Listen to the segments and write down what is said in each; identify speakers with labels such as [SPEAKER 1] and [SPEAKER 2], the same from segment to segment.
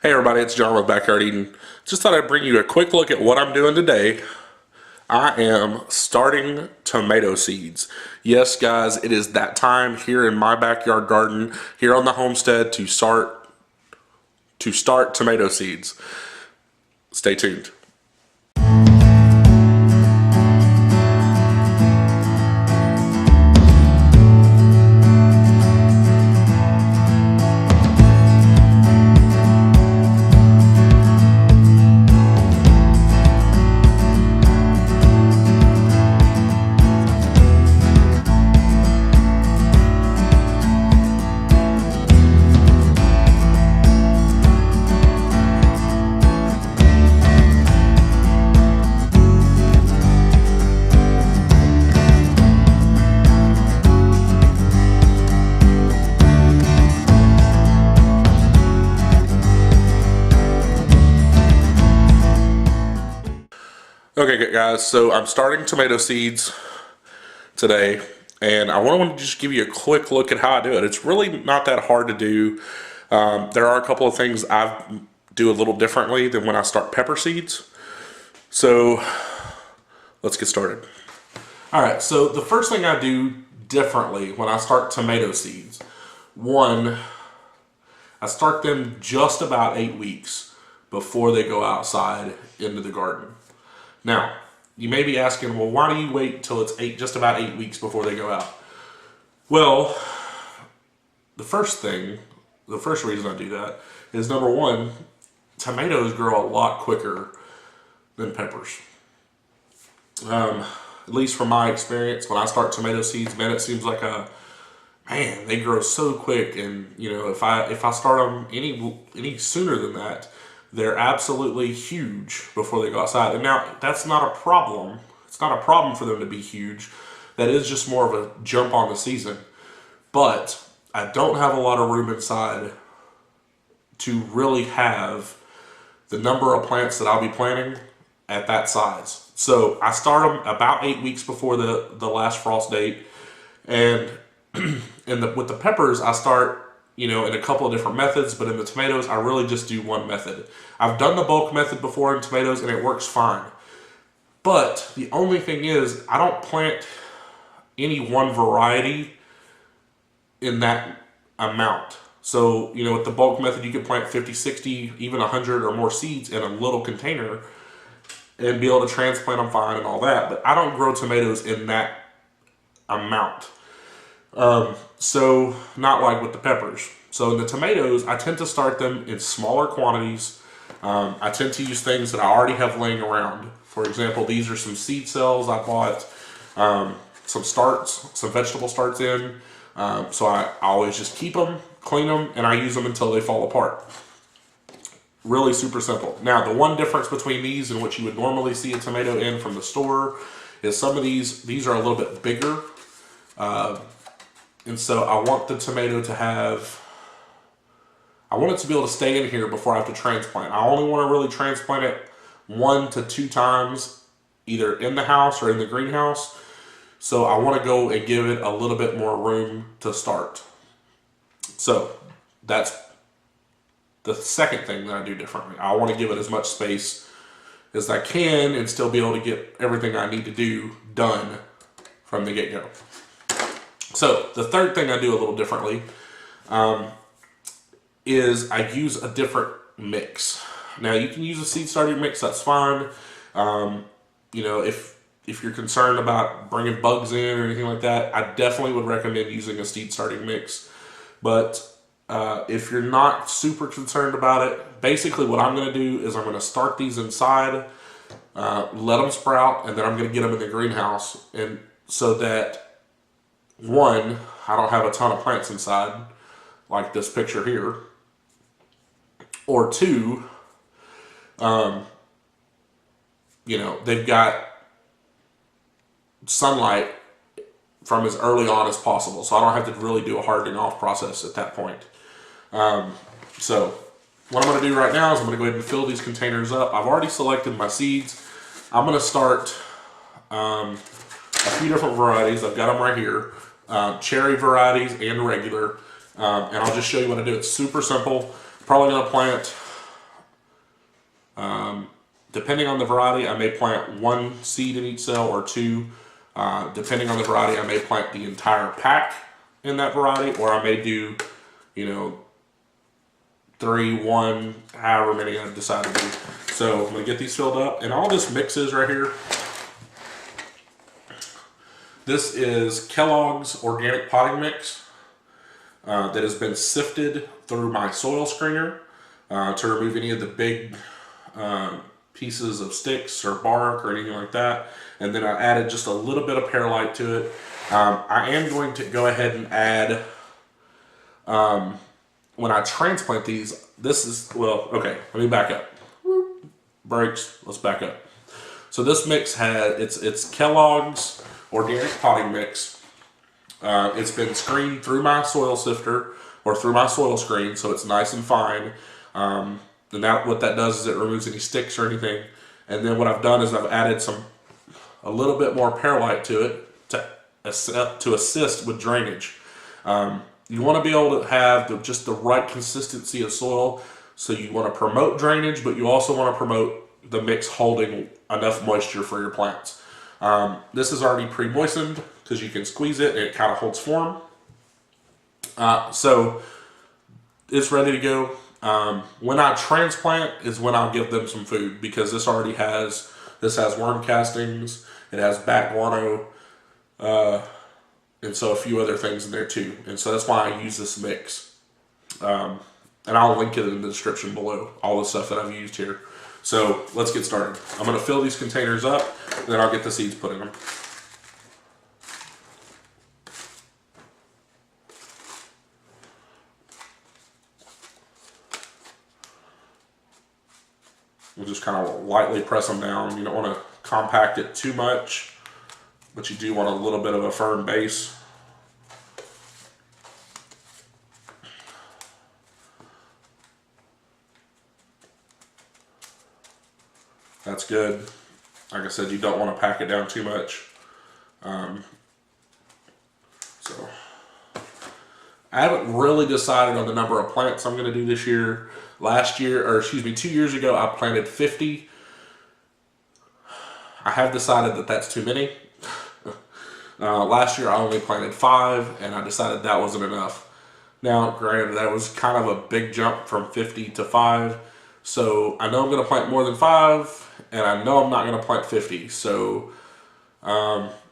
[SPEAKER 1] Hey everybody, it's John with Backyard Eden. Just thought I'd bring you a quick look at what I'm doing today. I am starting tomato seeds. Yes, guys, it is that time here in my backyard garden, here on the homestead, to start tomato seeds. Stay tuned. Okay, guys, so I'm starting tomato seeds today, and I want to just give you a quick look at how I do it. It's really not that hard to do. There are a couple of things I do a little differently than when I start pepper seeds. So let's get started. All right, so the first thing I do differently when I start tomato seeds, one, I start them just about 8 weeks before they go outside into the garden. Now, you may be asking, well, why do you wait till it's just about 8 weeks before they go out? Well, the first reason I do that is, number one, tomatoes grow a lot quicker than peppers. At least from my experience, when I start tomato seeds, man, it seems like man, they grow so quick, and if I start them any sooner than that, they're absolutely huge before they go outside. And now, that's not a problem. It's not a problem for them to be huge. That is just more of a jump on the season. But I don't have a lot of room inside to really have the number of plants that I'll be planting at that size. So I start them about 8 weeks before the last frost date. And with the peppers, I start in a couple of different methods, but in the tomatoes, I really just do one method. I've done the bulk method before in tomatoes, and it works fine. But the only thing is, I don't plant any one variety in that amount. So, with the bulk method, you can plant 50, 60, even 100 or more seeds in a little container and be able to transplant them fine and all that. But I don't grow tomatoes in that amount. So not like with the peppers. So in the tomatoes, I tend to start them in smaller quantities. I tend to use things that I already have laying around. For example, these are some seed cells I bought, some vegetable starts in. So I always just keep them, clean them, and I use them until they fall apart. Really super simple. Now, the one difference between these and what you would normally see a tomato in from the store is some of these are a little bit bigger. And so I want the tomato I want it to be able to stay in here before I have to transplant. I only want to really transplant it 1 to 2 times, either in the house or in the greenhouse. So I want to go and give it a little bit more room to start. So that's the second thing that I do differently. I want to give it as much space as I can and still be able to get everything I need to do done from the get-go. So the third thing I do a little differently is I use a different mix. Now, you can use a seed starting mix, that's fine. If you're concerned about bringing bugs in or anything like that, I definitely would recommend using a seed starting mix. But if you're not super concerned about it, basically what I'm going to do is I'm going to start these inside, let them sprout, and then I'm going to get them in the greenhouse, and so that, one, I don't have a ton of plants inside, like this picture here, or two, they've got sunlight from as early on as possible, so I don't have to really do a hardening off process at that point. So what I'm going to do right now is I'm going to go ahead and fill these containers up. I've already selected my seeds. I'm going to start a few different varieties. I've got them right here, cherry varieties and regular, and I'll just show you what I do. It's super simple. Probably going to plant, depending on the variety, I may plant 1 seed in each cell or 2. Depending on the variety, I may plant the entire pack in that variety, or I may do, 3, 1, however many I decide to do. So I'm going to get these filled up, and all this mix is right here. This is Kellogg's organic potting mix that has been sifted through my soil screener to remove any of the big pieces of sticks or bark or anything like that. And then I added just a little bit of perlite to it. I am going to go ahead and add, when I transplant these, okay, let me back up. Brakes, let's back up. So this mix it's Kellogg's organic potting mix. It's been screened through my soil sifter or through my soil screen, so it's nice and fine. And now what that does is it removes any sticks or anything. And then what I've done is I've added a little bit more perlite to it to assist with drainage. You want to be able to have just the right consistency of soil. So you want to promote drainage, but you also want to promote the mix holding enough moisture for your plants. This is already pre-moistened because you can squeeze it and it kind of holds form. So it's ready to go. When I transplant is when I'll give them some food, because this has worm castings, it has bat guano, and so a few other things in there too. And so that's why I use this mix. And I'll link it in the description below, all the stuff that I've used here. So let's get started. I'm going to fill these containers up, and then I'll get the seeds put in them. We'll just kind of lightly press them down. You don't want to compact it too much, but you do want a little bit of a firm base. That's good. Like I said, you don't want to pack it down too much. So I haven't really decided on the number of plants I'm going to do this year. 2 years ago, I planted 50. I have decided that that's too many. Last year, I only planted 5, and I decided that wasn't enough. Now, granted, that was kind of a big jump from 50 to 5. So I know I'm going to plant more than 5, and I know I'm not going to plant 50. So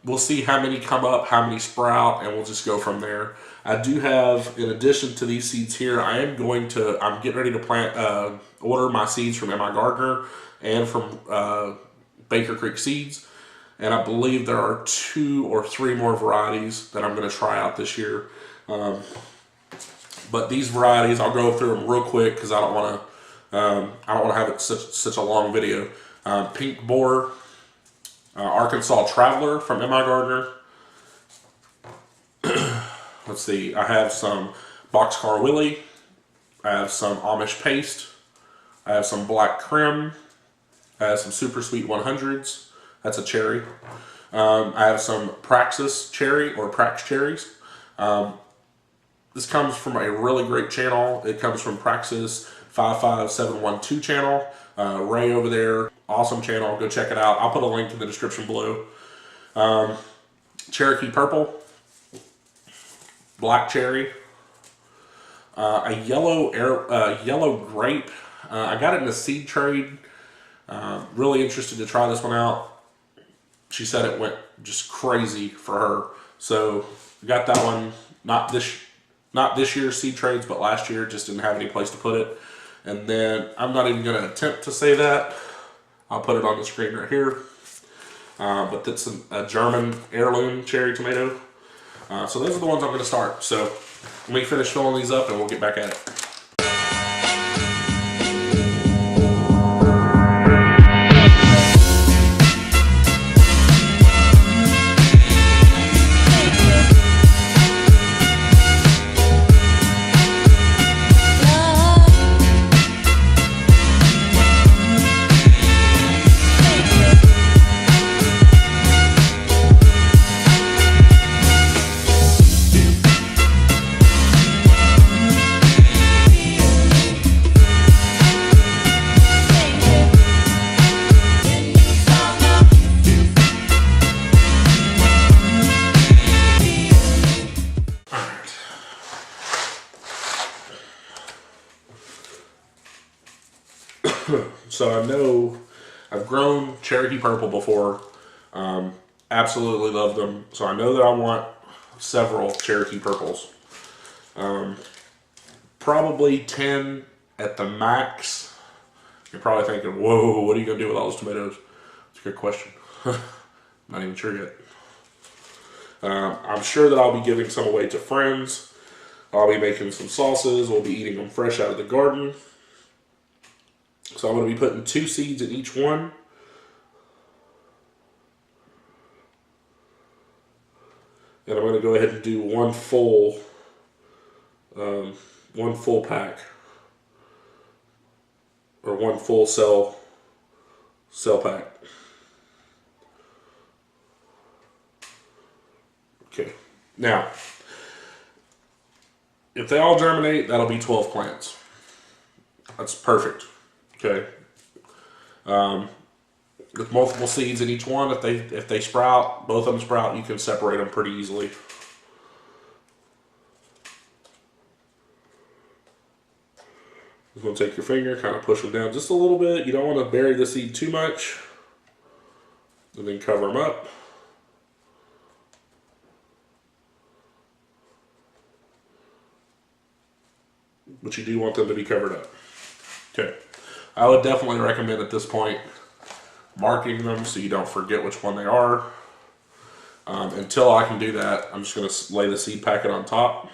[SPEAKER 1] we'll see how many come up, how many sprout, and we'll just go from there. I do have, in addition to these seeds here, I'm getting ready to order my seeds from M.I. Gardner and from Baker Creek Seeds. And I believe there are 2 or 3 more varieties that I'm going to try out this year. But these varieties, I'll go through them real quick because I don't want to have it such a long video. Pink Boar, Arkansas Traveler from M.I. Gardner. Let's see, I have some Boxcar Willie. I have some Amish Paste. I have some Black Krim. I have some Super Sweet 100s. That's a cherry. I have some Praxis Cherry or Prax Cherries. This comes from a really great channel. It comes from Praxis 55712 channel. Ray over there, awesome channel. Go check it out. I'll put a link in the description below. Cherokee Purple, Black Cherry, a yellow grape. I got it in a seed trade. Really interested to try this one out. She said it went just crazy for her. So got that one. Not this year's seed trades, but last year. Just didn't have any place to put it. And then I'm not even going to attempt to say that. I'll put it on the screen right here. But that's a German heirloom cherry tomato. So those are the ones I'm going to start. So let me finish filling these up and we'll get back at it. So I know I've grown Cherokee Purple before. Absolutely love them. So I know that I want several Cherokee Purples. Probably 10 at the max. You're probably thinking, whoa, what are you going to do with all those tomatoes? It's a good question. Not even sure yet. I'm sure that I'll be giving some away to friends. I'll be making some sauces. We'll be eating them fresh out of the garden. So I'm going to be putting 2 seeds in each one. And I'm going to go ahead and do one full pack, or one full cell pack. Okay, now, if they all germinate, that'll be 12 plants. That's perfect. Okay. With multiple seeds in each one, if they sprout, both of them sprout, you can separate them pretty easily. Just going to take your finger, kind of push them down just a little bit. You don't want to bury the seed too much. And then cover them up. But you do want them to be covered up. Okay. I would definitely recommend at this point marking them so you don't forget which one they are. Until I can do that, I'm just going to lay the seed packet on top.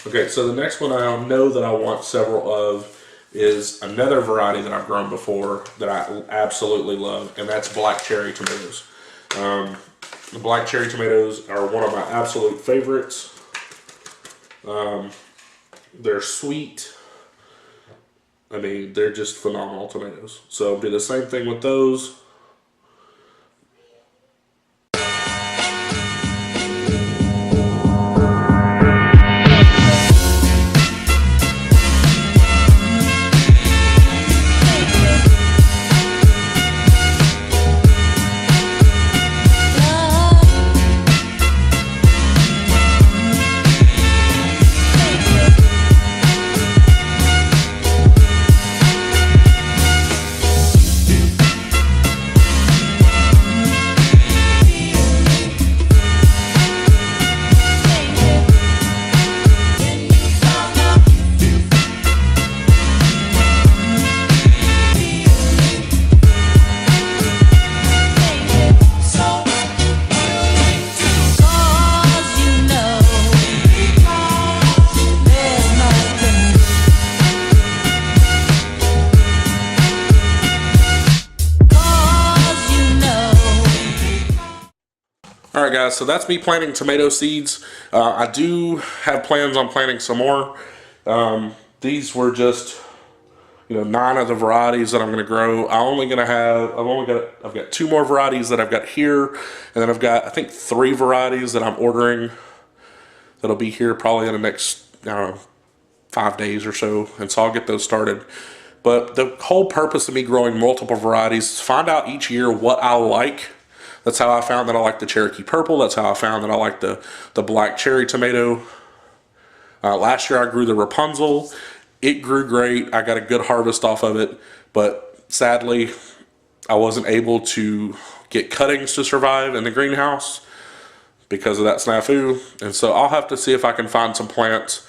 [SPEAKER 1] Okay, so the next one I know that I want several of is another variety that I've grown before that I absolutely love, and that's black cherry tomatoes. The black cherry tomatoes are one of my absolute favorites. They're sweet. I mean, they're just phenomenal tomatoes. So do the same thing with those. Alright guys, so that's me planting tomato seeds. I do have plans on planting some more. These were just, 9 of the varieties that I'm going to grow. I've got 2 more varieties that I've got here, and then I've got, I think, 3 varieties that I'm ordering that'll be here probably in the next, 5 days or so, and so I'll get those started. But the whole purpose of me growing multiple varieties is find out each year what I like. That's how I found that I like the Cherokee Purple. That's how I found that I like the black cherry tomato. Last year I grew the Rapunzel. It grew great. I got a good harvest off of it, but sadly I wasn't able to get cuttings to survive in the greenhouse because of that snafu. And so I'll have to see if I can find some plants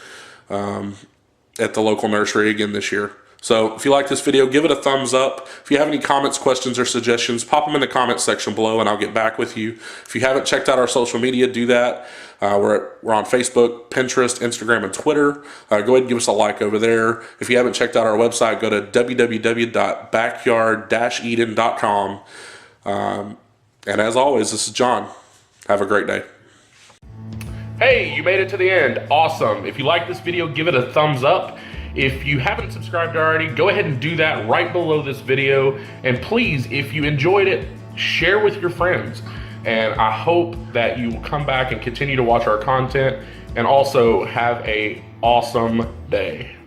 [SPEAKER 1] at the local nursery again this year. So if you like this video, give it a thumbs up. If you have any comments, questions, or suggestions, pop them in the comments section below and I'll get back with you. If you haven't checked out our social media, do that. We're on Facebook, Pinterest, Instagram, and Twitter. Go ahead and give us a like over there. If you haven't checked out our website, go to www.backyard-eden.com. And as always, this is John. Have a great day. Hey, you made it to the end. Awesome. If you like this video, give it a thumbs up. If you haven't subscribed already, go ahead and do that right below this video. And please, if you enjoyed it, share with your friends. And I hope that you will come back and continue to watch our content and also have an awesome day.